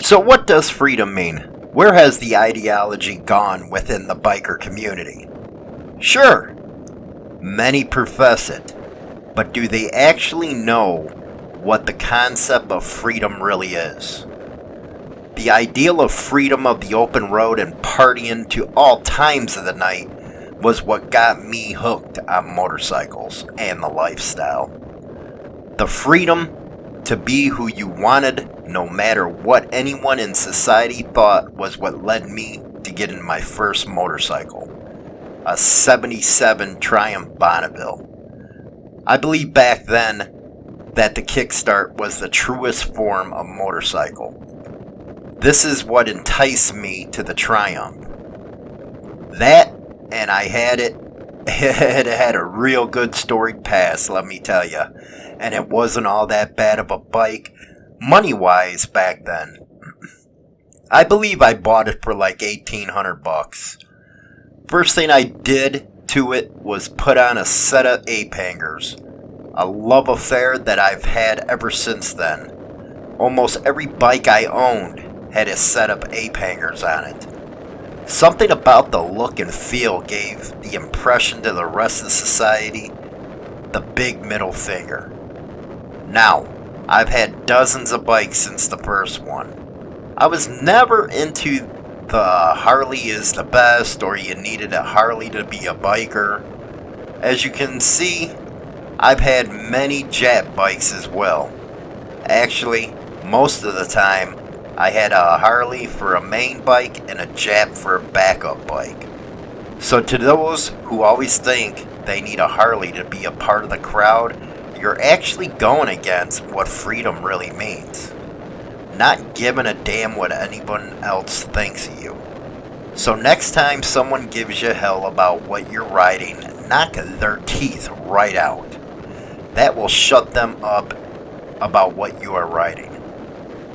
So what does freedom mean? Where has the ideology gone within the biker community? Sure, many profess it, but do they actually know what the concept of freedom really is? The ideal of freedom of the open road and partying to all times of the night was what got me hooked on motorcycles and the lifestyle. The freedom to be who you wanted, no matter what anyone in society thought, was what led me to getting my first motorcycle, a 77 Triumph Bonneville. I believe back then that the kickstart was the truest form of motorcycle. This is what enticed me to the Triumph. That, and I had it. It had a real good storied past, let me tell you. And it wasn't all that bad of a bike, money-wise, back then. I believe I bought it for like $1,800. First thing I did to it was put on a set of ape hangers. A love affair that I've had ever since then. Almost every bike I owned had a set of ape hangers on it. Something about the look and feel gave the impression to the rest of society, the big middle finger. Now, I've had dozens of bikes since the first one. I was never into the Harley is the best or you needed a Harley to be a biker. As you can see, I've had many Jap bikes as well. Actually, most of the time, I had a Harley for a main bike and a Jap for a backup bike. So to those who always think they need a Harley to be a part of the crowd, you're actually going against what freedom really means. Not giving a damn what anyone else thinks of you. So next time someone gives you hell about what you're riding, knock their teeth right out. That will shut them up about what you are riding.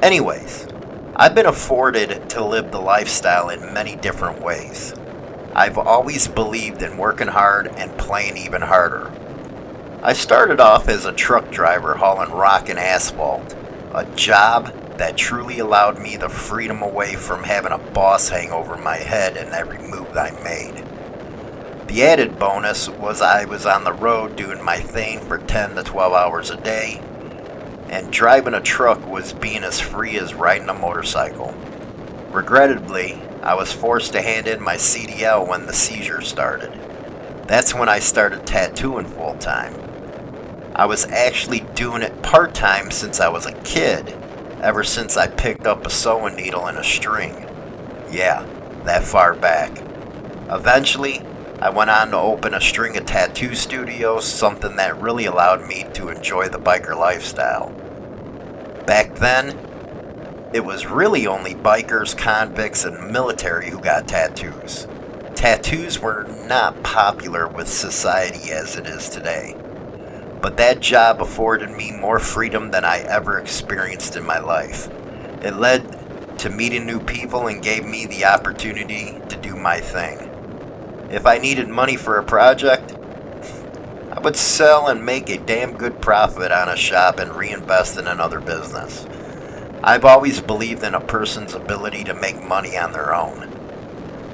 Anyways, I've been afforded to live the lifestyle in many different ways. I've always believed in working hard and playing even harder. I started off as a truck driver hauling rock and asphalt, a job that truly allowed me the freedom away from having a boss hang over my head in every move I made. The added bonus was I was on the road doing my thing for 10 to 12 hours a day, and driving a truck was being as free as riding a motorcycle. Regrettably, I was forced to hand in my CDL when the seizure started. That's when I started tattooing full time. I was actually doing it part-time since I was a kid, ever since I picked up a sewing needle and a string. Yeah, that far back. Eventually, I went on to open a string of tattoo studios, something that really allowed me to enjoy the biker lifestyle. Back then, it was really only bikers, convicts, and military who got tattoos. Tattoos were not popular with society as it is today. But that job afforded me more freedom than I ever experienced in my life. It led to meeting new people and gave me the opportunity to do my thing. If I needed money for a project, I would sell and make a damn good profit on a shop and reinvest in another business. I've always believed in a person's ability to make money on their own.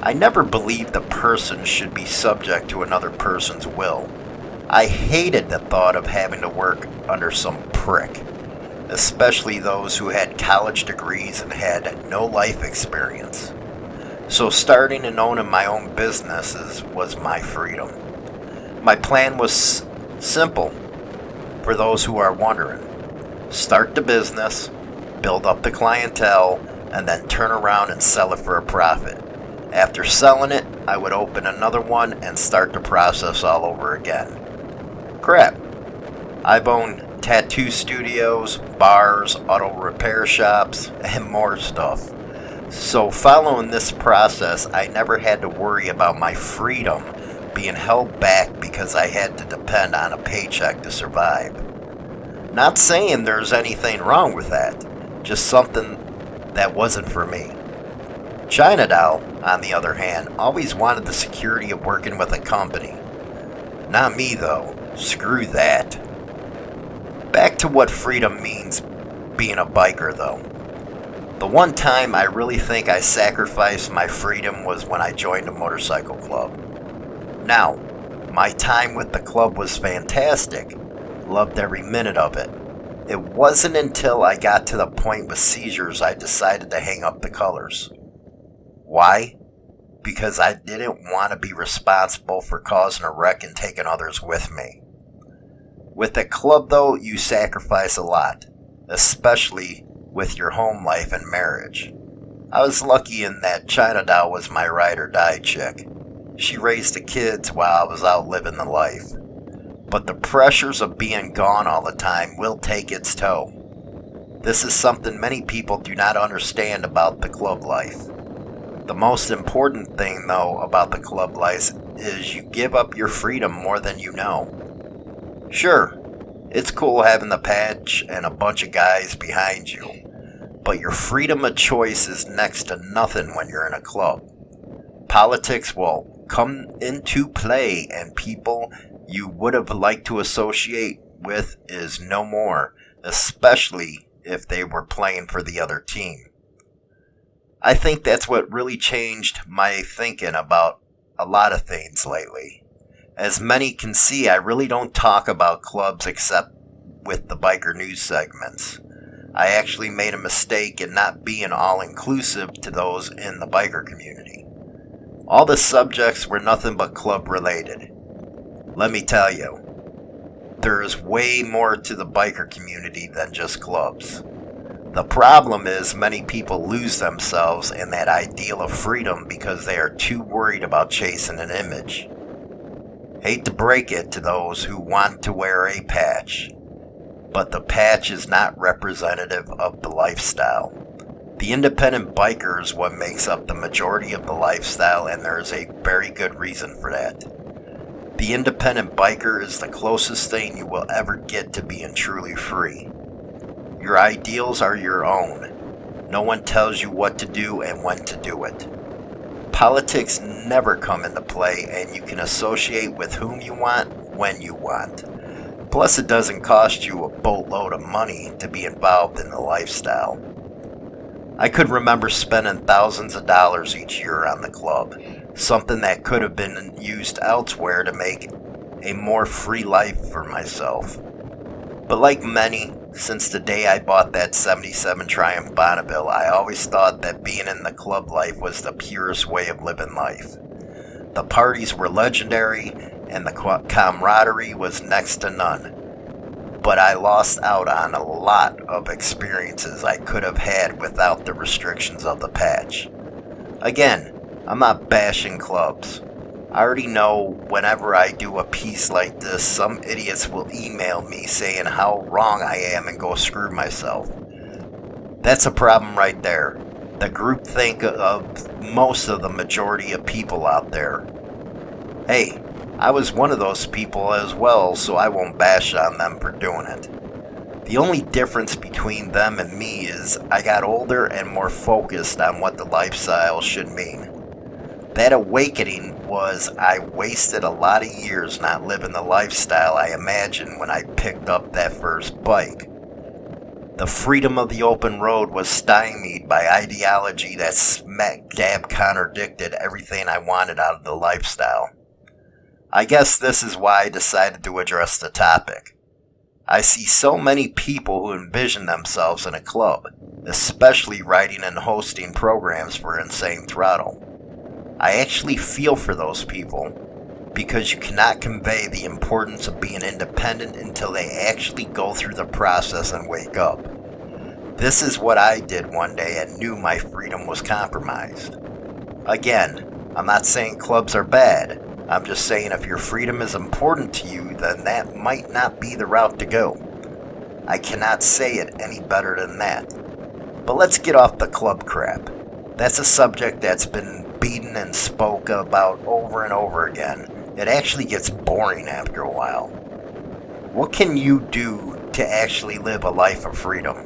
I never believed a person should be subject to another person's will. I hated the thought of having to work under some prick, especially those who had college degrees and had no life experience. So starting and owning my own businesses was my freedom. My plan was simple, for those who are wondering. Start the business, build up the clientele, and then turn around and sell it for a profit. After selling it, I would open another one and start the process all over again. Crap. I've owned tattoo studios, bars, auto repair shops, and more stuff. So following this process, I never had to worry about my freedom being held back because I had to depend on a paycheck to survive. Not saying there's anything wrong with that, just something that wasn't for me. China Doll, on the other hand, always wanted the security of working with a company. Not me though. Screw that. Back to what freedom means being a biker though. The one time I really think I sacrificed my freedom was when I joined a motorcycle club. Now, my time with the club was fantastic. Loved every minute of it. It wasn't until I got to the point with seizures I decided to hang up the colors. Why? Because I didn't want to be responsible for causing a wreck and taking others with me. With the club, though, you sacrifice a lot, especially with your home life and marriage. I was lucky in that China Doll was my ride or die chick. She raised the kids while I was out living the life. But the pressures of being gone all the time will take its toll. This is something many people do not understand about the club life. The most important thing, though, about the club life is you give up your freedom more than you know. Sure, it's cool having the patch and a bunch of guys behind you, but your freedom of choice is next to nothing when you're in a club. Politics will come into play, and people you would have liked to associate with is no more, especially if they were playing for the other team. I think that's what really changed my thinking about a lot of things lately. As many can see, I really don't talk about clubs except with the biker news segments. I actually made a mistake in not being all-inclusive to those in the biker community. All the subjects were nothing but club-related. Let me tell you, there is way more to the biker community than just clubs. The problem is many people lose themselves in that ideal of freedom because they are too worried about chasing an image. Hate to break it to those who want to wear a patch, but the patch is not representative of the lifestyle. The independent biker is what makes up the majority of the lifestyle, and there is a very good reason for that. The independent biker is the closest thing you will ever get to being truly free. Your ideals are your own. No one tells you what to do and when to do it. Politics never come into play, and you can associate with whom you want, when you want. Plus, it doesn't cost you a boatload of money to be involved in the lifestyle. I could remember spending thousands of dollars each year on the club, something that could have been used elsewhere to make a more free life for myself. But like many, since the day I bought that '77 Triumph Bonneville, I always thought that being in the club life was the purest way of living life. The parties were legendary, and the camaraderie was next to none. But I lost out on a lot of experiences I could have had without the restrictions of the patch. Again, I'm not bashing clubs. I already know whenever I do a piece like this, some idiots will email me saying how wrong I am and go screw myself. That's a problem right there. The groupthink of most of the majority of people out there. Hey, I was one of those people as well, so I won't bash on them for doing it. The only difference between them and me is I got older and more focused on what the lifestyle should mean. That awakening was I wasted a lot of years not living the lifestyle I imagined when I picked up that first bike. The freedom of the open road was stymied by ideology that smack dab contradicted everything I wanted out of the lifestyle. I guess this is why I decided to address the topic. I see so many people who envision themselves in a club, especially writing and hosting programs for Insane Throttle. I actually feel for those people, because you cannot convey the importance of being independent until they actually go through the process and wake up. This is what I did one day and knew my freedom was compromised. Again, I'm not saying clubs are bad. I'm just saying if your freedom is important to you, then that might not be the route to go. I cannot say it any better than that. But let's get off the club crap. That's a subject that's been beaten and spoke about over and over again. It actually gets boring after a while. What can you do to actually live a life of freedom?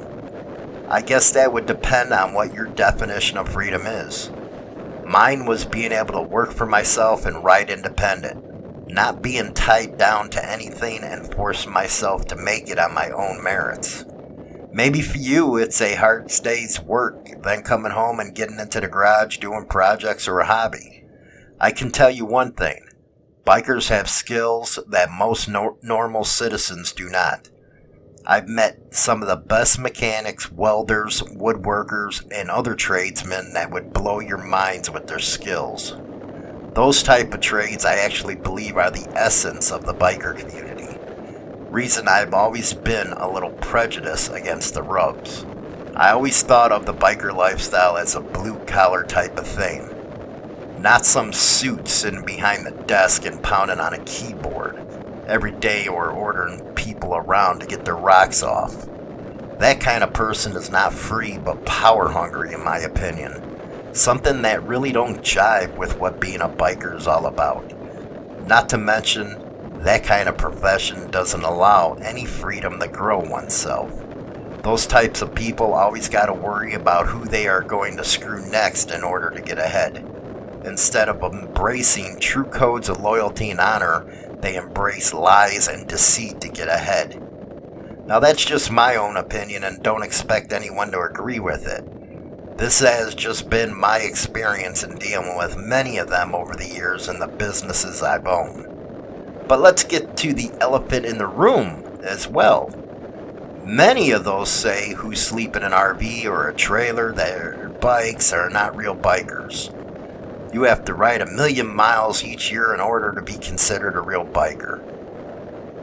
I guess that would depend on what your definition of freedom is. Mine was being able to work for myself and ride independent, not being tied down to anything and force myself to make it on my own merits. Maybe for you, it's a hard day's work, then coming home and getting into the garage doing projects or a hobby. I can tell you one thing. Bikers have skills that most normal citizens do not. I've met some of the best mechanics, welders, woodworkers, and other tradesmen that would blow your minds with their skills. Those type of trades I actually believe are the essence of the biker community. Reason I've always been a little prejudiced against the rubs. I always thought of the biker lifestyle as a blue-collar type of thing. Not some suit sitting behind the desk and pounding on a keyboard every day or ordering people around to get their rocks off. That kind of person is not free but power hungry in my opinion. Something that really don't jive with what being a biker is all about. Not to mention, that kind of profession doesn't allow any freedom to grow oneself. Those types of people always gotta worry about who they are going to screw next in order to get ahead. Instead of embracing true codes of loyalty and honor, they embrace lies and deceit to get ahead. Now that's just my own opinion and don't expect anyone to agree with it. This has just been my experience in dealing with many of them over the years in the businesses I've owned. But let's get to the elephant in the room as well. Many of those say who sleep in an RV or a trailer, their bikes are not real bikers. You have to ride 1,000,000 miles each year in order to be considered a real biker.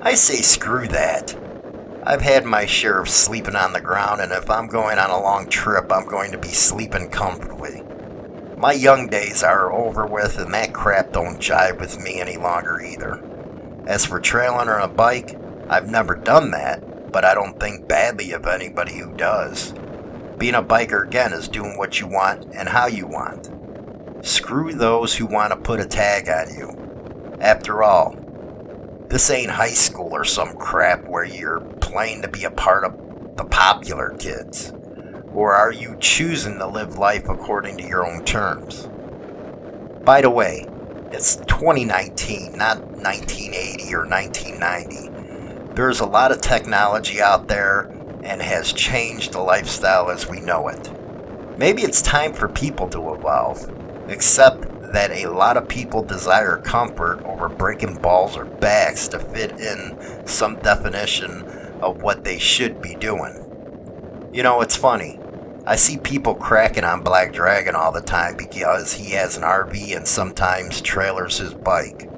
I say screw that. I've had my share of sleeping on the ground, and if I'm going on a long trip, I'm going to be sleeping comfortably. My young days are over with, and that crap don't jive with me any longer either. As for trailing on a bike, I've never done that, but I don't think badly of anybody who does. Being a biker, again, is doing what you want and how you want. Screw those who want to put a tag on you. After all, this ain't high school or some crap where you're playing to be a part of the popular kids. Or are you choosing to live life according to your own terms? By the way, it's 2019, not 1980 or 1990. There's a lot of technology out there and has changed the lifestyle as we know it. Maybe it's time for people to evolve. Except that a lot of people desire comfort over breaking balls or backs to fit in some definition of what they should be doing. You know, it's funny. I see people cracking on Black Dragon all the time because he has an RV and sometimes trailers his bike.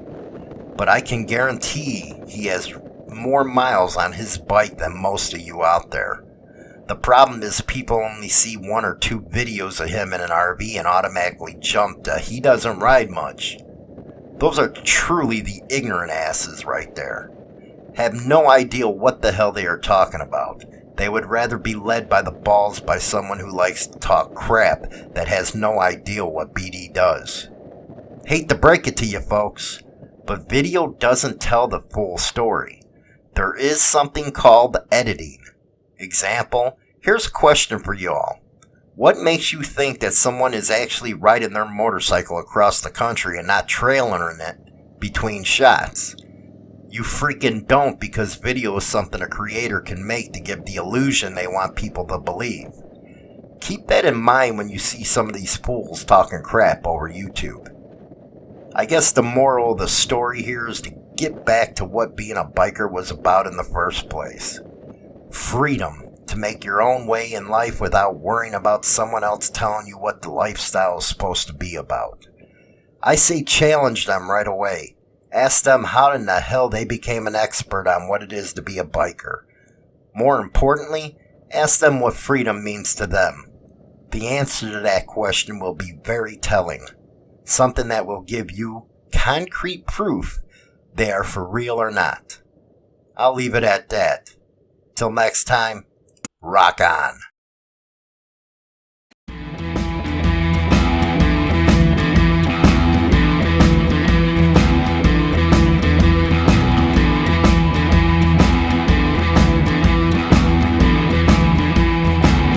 But I can guarantee he has more miles on his bike than most of you out there. The problem is people only see 1 or 2 videos of him in an RV and automatically jump to he doesn't ride much. Those are truly the ignorant asses right there. Have no idea what the hell they are talking about. They would rather be led by the balls by someone who likes to talk crap that has no idea what BD does. Hate to break it to you folks, but video doesn't tell the full story. There is something called editing. Example, here's a question for y'all. What makes you think that someone is actually riding their motorcycle across the country and not trailing it between shots? You freaking don't, because video is something a creator can make to give the illusion they want people to believe. Keep that in mind when you see some of these fools talking crap over YouTube. I guess the moral of the story here is to get back to what being a biker was about in the first place. Freedom to make your own way in life without worrying about someone else telling you what the lifestyle is supposed to be about. I say challenge them right away. Ask them how in the hell they became an expert on what it is to be a biker. More importantly, ask them what freedom means to them. The answer to that question will be very telling. Something that will give you concrete proof they are for real or not. I'll leave it at that. Till next time, rock on.